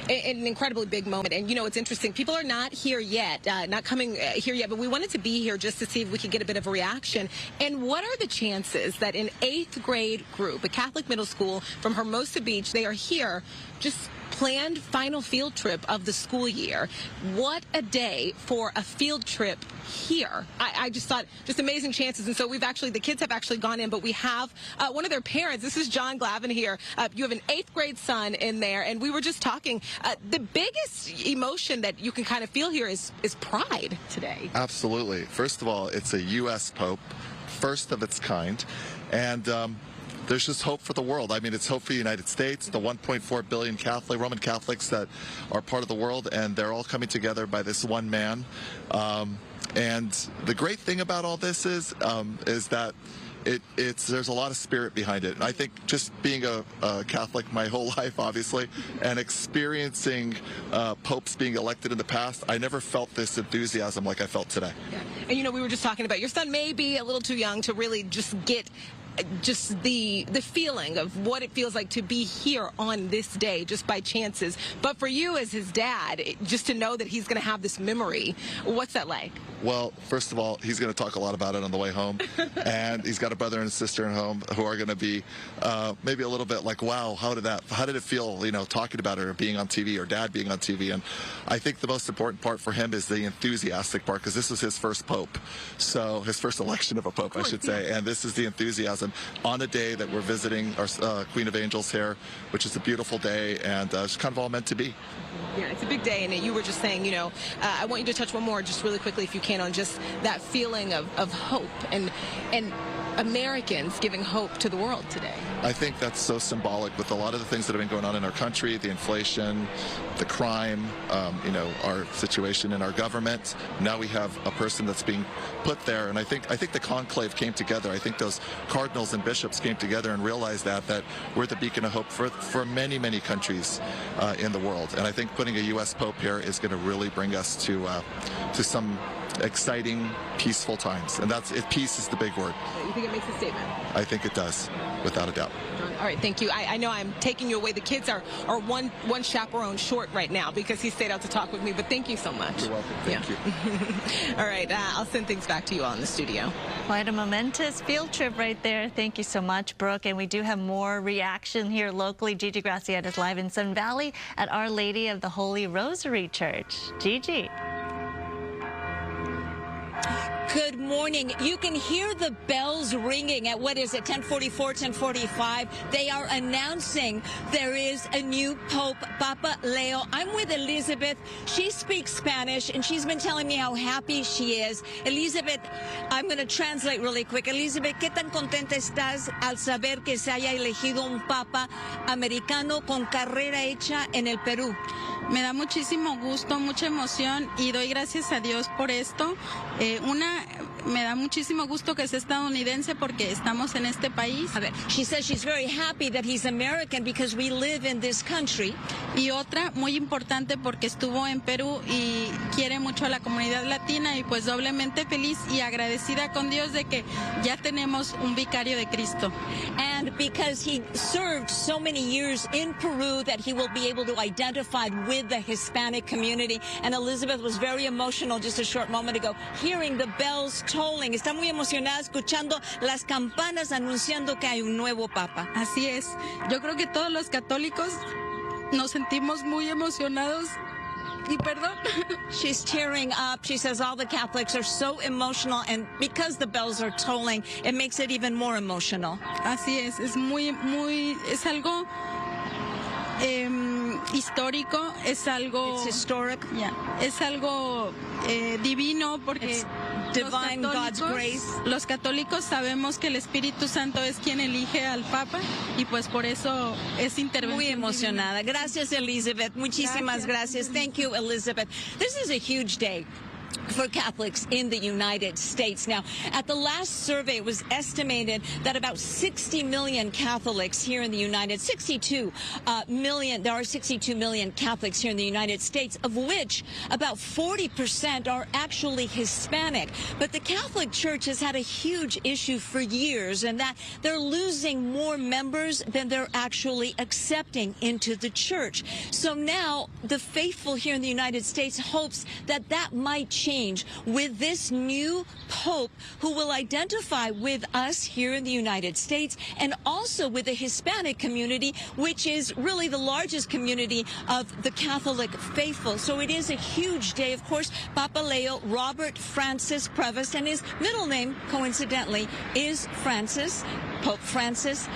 An incredibly big moment. And, you know, it's interesting. People are not here yet, not coming here yet, but we wanted to be here just to see if we could get a bit of a reaction. And what are the chances that an 8th grade group, a Catholic middle school from Hermosa Beach, they are here, just planned final field trip of the school year. What a day for a field trip here. I just thought, just amazing chances. And so the kids have actually gone in, but we have one of their parents. This is John Glavin here. You have an 8th grade son in there, and we were just talking. The biggest emotion that you can kind of feel here is pride today. Absolutely. First of all, it's a U.S. Pope, first of its kind. And there's just hope for the world. I mean, it's hope for the United States, the 1.4 billion Roman Catholics that are part of the world, and they're all coming together by this one man. And the great thing about all this is that there's a lot of spirit behind it. And I think just being a Catholic my whole life, obviously, and experiencing popes being elected in the past, I never felt this enthusiasm like I felt today. Yeah. And, you know, we were just talking about your son may be a little too young to really just get just the feeling of what it feels like to be here on this day just by chances. But for you as his dad, just to know that he's going to have this memory, what's that like? Well, first of all, he's going to talk a lot about it on the way home. And he's got a brother and a sister at home who are going to be maybe a little bit like, wow, how did it feel, you know, talking about it or being on TV or dad being on TV. And I think the most important part for him is the enthusiastic part, because this is his first pope. So his first election of a pope, I should say. And this is the enthusiasm on a day that we're visiting our Queen of Angels here, which is a beautiful day, and it's kind of all meant to be. Yeah, it's a big day, and you were just saying, you know, I want you to touch one more just really quickly, if you can, on just that feeling of hope and Americans giving hope to the world today. I think that's so symbolic with a lot of the things that have been going on in our country, the inflation, the crime, you know, our situation in our government. Now we have a person that's being put there, and I think the conclave came together. I think those cardinals and bishops came together and realized that we're the beacon of hope for many, many countries in the world. And I think putting a U.S. Pope here is going to really bring us to some exciting, peaceful times. And peace is the big word. You think it makes a statement? I think it does, without a doubt. All right, thank you. I know I'm taking you away. The kids are one chaperone short right now because he stayed out to talk with me, but thank you so much. You're welcome. Thank you. All right, I'll send things back to you all in the studio. Quite a momentous field trip right there. Thank you so much, Brooke. And we do have more reaction here locally. Gigi Gracietta is live in Sun Valley at Our Lady of the Holy Rosary Church. Gigi. Good morning. You can hear the bells ringing at, what is it, 10:44, 10:45. They are announcing there is a new Pope, Papa Leo. I'm with Elizabeth. She speaks Spanish, and she's been telling me how happy she is. Elizabeth, I'm going to translate really quick. Elizabeth, ¿qué tan contenta estás al saber que se haya elegido un Papa americano con carrera hecha en el Perú? Me da muchísimo gusto, mucha emoción y doy gracias a Dios por esto. Me da muchísimo gusto que sea estadounidense porque estamos en este país. She says she's very happy that he's American because we live in this country. Y otra muy importante porque estuvo en Perú y quiere mucho a la comunidad latina y pues doblemente feliz y agradecida con Dios de que ya tenemos un vicario de Cristo. And because he served so many years in Peru that he will be able to identify with the Hispanic community. And Elizabeth was very emotional just a short moment ago, hearing the bells tolling. Está muy emocionada escuchando las campanas anunciando que hay un nuevo Papa. Así es. Yo creo que todos los católicos nos sentimos muy emocionados. Y perdón. She's tearing up. She says all the Catholics are so emotional, and because the bells are tolling, it makes it even more emotional. Así es es algo histórico, es algo... It's historic. Yeah, es algo divino porque... Divine, God's grace. Los católicos sabemos que el Espíritu Santo es quien elige al Papa y pues por eso es intervención. Muy emocionada. Gracias, Elizabeth. Muchísimas gracias. Thank you, Elizabeth. This is a huge day. for Catholics in the United States. Now, at the last survey, it was estimated that about 60 million Catholics here in the United States, 62 million, there are 62 million Catholics here in the United States, of which about 40% are actually Hispanic. But the Catholic Church has had a huge issue for years, and that they're losing more members than they're actually accepting into the church. So now the faithful here in the United States hopes that that might change with this new Pope, who will identify with us here in the United States and also with the Hispanic community, which is really the largest community of the Catholic faithful. So it is a huge day. Of course, Papa Leo Robert Francis Prevost, and his middle name, coincidentally, is Francis. Pope Francis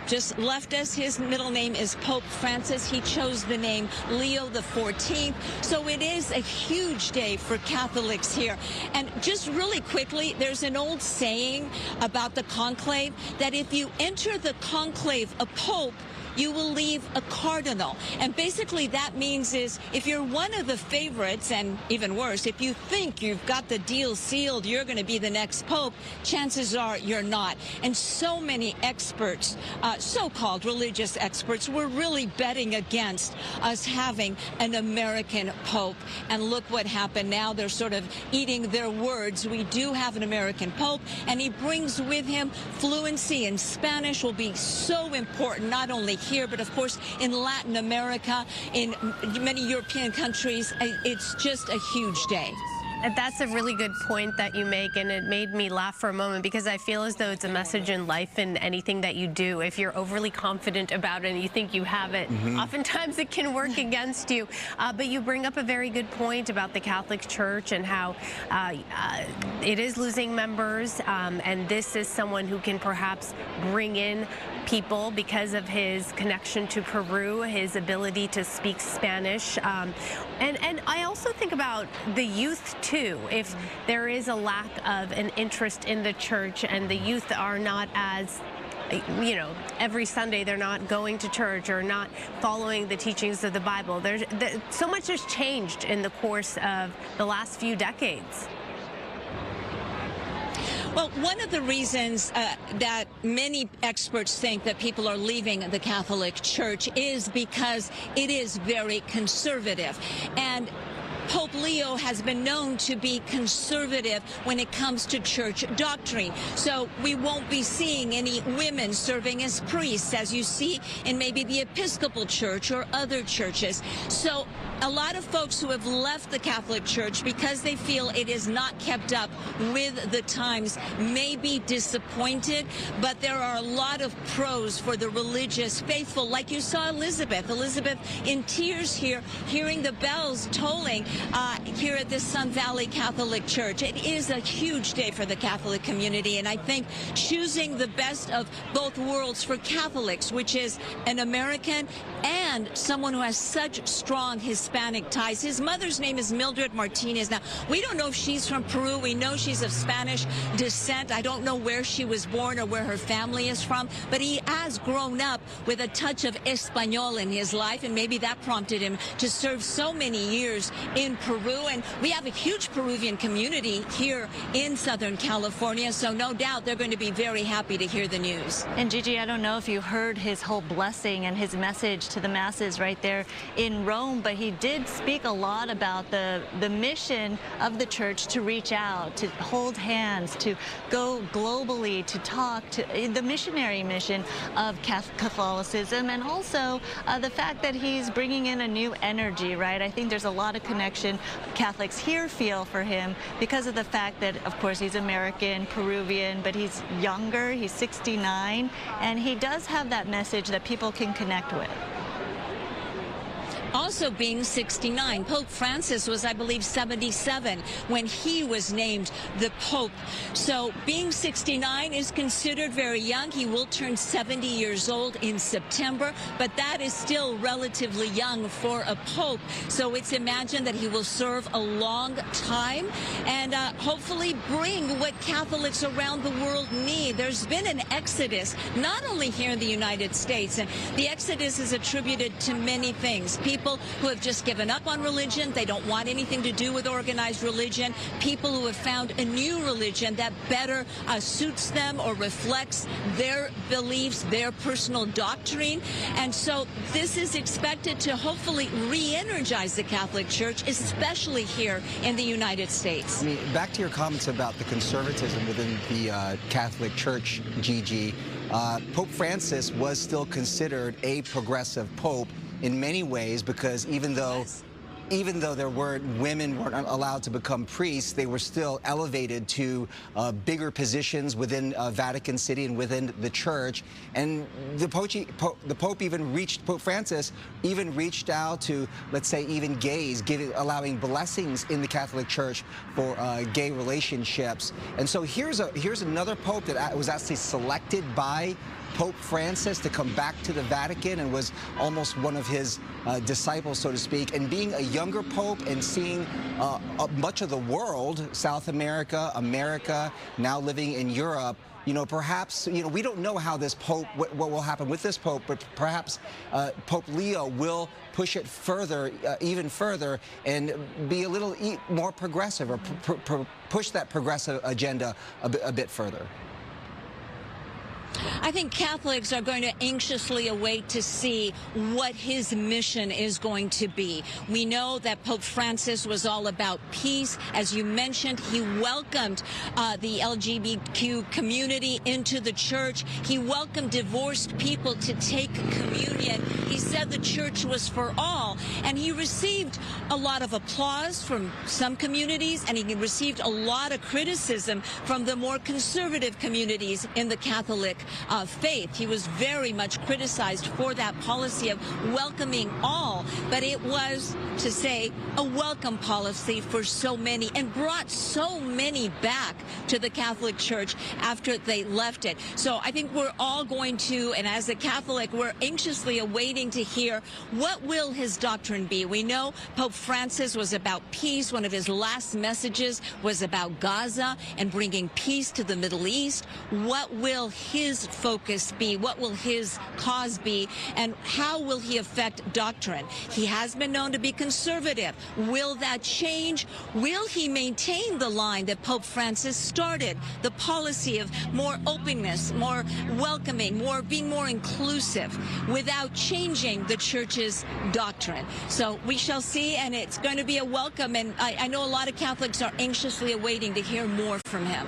just left us. His middle name is Pope Francis. He chose the name Leo XIV. So it is a huge day for Catholics here. And just really quickly, there's an old saying about the conclave that if you enter the conclave a pope, you will leave a cardinal. And basically that means is if you're one of the favorites, and even worse, if you think you've got the deal sealed, you're going to be the next pope, chances are you're not. And so many experts, so-called religious experts, were really betting against us having an American pope. And look what happened now. They're sort of eating their words. We do have an American pope, and he brings with him fluency in Spanish, will be so important, not only here, but of course in Latin America, in many European countries. It's just a huge day. That's a really good point that you make, and it made me laugh for a moment because I feel as though it's a message in life and anything that you do. If you're overly confident about it and you think you have it, oftentimes it can work against you. But you bring up a very good point about the Catholic Church and how it is losing members, and this is someone who can perhaps bring in people because of his connection to Peru, his ability to speak Spanish. And I also think about the youth too. If there is a lack of an interest in the church and the youth are not as, you know, every Sunday they're not going to church or not following the teachings of the Bible. So much has changed in the course of the last few decades. Well, one of the reasons that many experts think that people are leaving the Catholic Church is because it is very conservative. And Pope Leo has been known to be conservative when it comes to church doctrine. So we won't be seeing any women serving as priests, as you see in maybe the Episcopal Church or other churches. So a lot of folks who have left the Catholic Church because they feel it is not kept up with the times may be disappointed, but there are a lot of pros for the religious faithful, like you saw Elizabeth in tears here, hearing the bells tolling here at the Sun Valley Catholic Church. It is a huge day for the Catholic community, and I think choosing the best of both worlds for Catholics, which is an American and someone who has such strong Hispanic ties. His mother's name is Mildred Martinez. Now, we don't know if she's from Peru. We know she's of Spanish descent. I don't know where she was born or where her family is from, but he has grown up with a touch of Espanol in his life, and maybe that prompted him to serve so many years in Peru. And we have a huge Peruvian community here in Southern California, so no doubt they're going to be very happy to hear the news. And Gigi, I don't know if you heard his whole blessing and his message to the masses right there in Rome, but he did speak a lot about the mission of the church to reach out, to hold hands, to go globally, to talk, to the missionary mission of Catholicism, and also the fact that he's bringing in a new energy, right? I think there's a lot of connection Catholics here feel for him because of the fact that, of course, he's American, Peruvian, but he's younger, he's 69, and he does have that message that people can connect with. Also being 69, Pope Francis was, I believe, 77 when he was named the Pope. So being 69 is considered very young. He will turn 70 years old in September, but that is still relatively young for a Pope. So it's imagined that he will serve a long time and hopefully bring what Catholics around the world need. There's been an exodus, not only here in the United States, and the exodus is attributed to many things. People people who have just given up on religion. They don't want anything to do with organized religion. People who have found a new religion that better suits them or reflects their beliefs, their personal doctrine. And so this is expected to hopefully re-energize the Catholic Church, especially here in the United States. I mean, back to your comments about the conservatism within the Catholic Church, Gigi. Pope Francis was still considered a progressive pope in many ways, because even though women weren't allowed to become priests, they were still elevated to bigger positions within Vatican City and within the church. And Pope Francis even reached out to, let's say, even gays, allowing blessings in the Catholic Church for gay relationships. And so here's another pope that was actually selected by Pope Francis to come back to the Vatican and was almost one of his disciples, so to speak. And being a younger pope and seeing much of the world, South America, America, now living in Europe, perhaps, we don't know how this pope, what will happen with this pope, but perhaps Pope Leo will push it further, even further, and be a little more progressive, or push that progressive agenda a bit further. I think Catholics are going to anxiously await to see what his mission is going to be. We know that Pope Francis was all about peace. As you mentioned, he welcomed the LGBTQ community into the church. He welcomed divorced people to take communion. He said the church was for all. And he received a lot of applause from some communities, and he received a lot of criticism from the more conservative communities in the Catholic faith. He was very much criticized for that policy of welcoming all, but it was, to say, a welcome policy for so many, and brought so many back to the Catholic Church after they left it. So I think we're all going to, and as a Catholic, we're anxiously awaiting to hear what will his doctrine be. We know Pope Francis was about peace. One of his last messages was about Gaza and bringing peace to the Middle East. What will his focus be? What will his cause be? And how will he affect doctrine? He has been known to be conservative. Will that change? Will he maintain the line that Pope Francis started, the policy of more openness, more welcoming, being more inclusive, without changing the church's doctrine? So we shall see, and it's going to be a welcome. And I know a lot of Catholics are anxiously awaiting to hear more from him.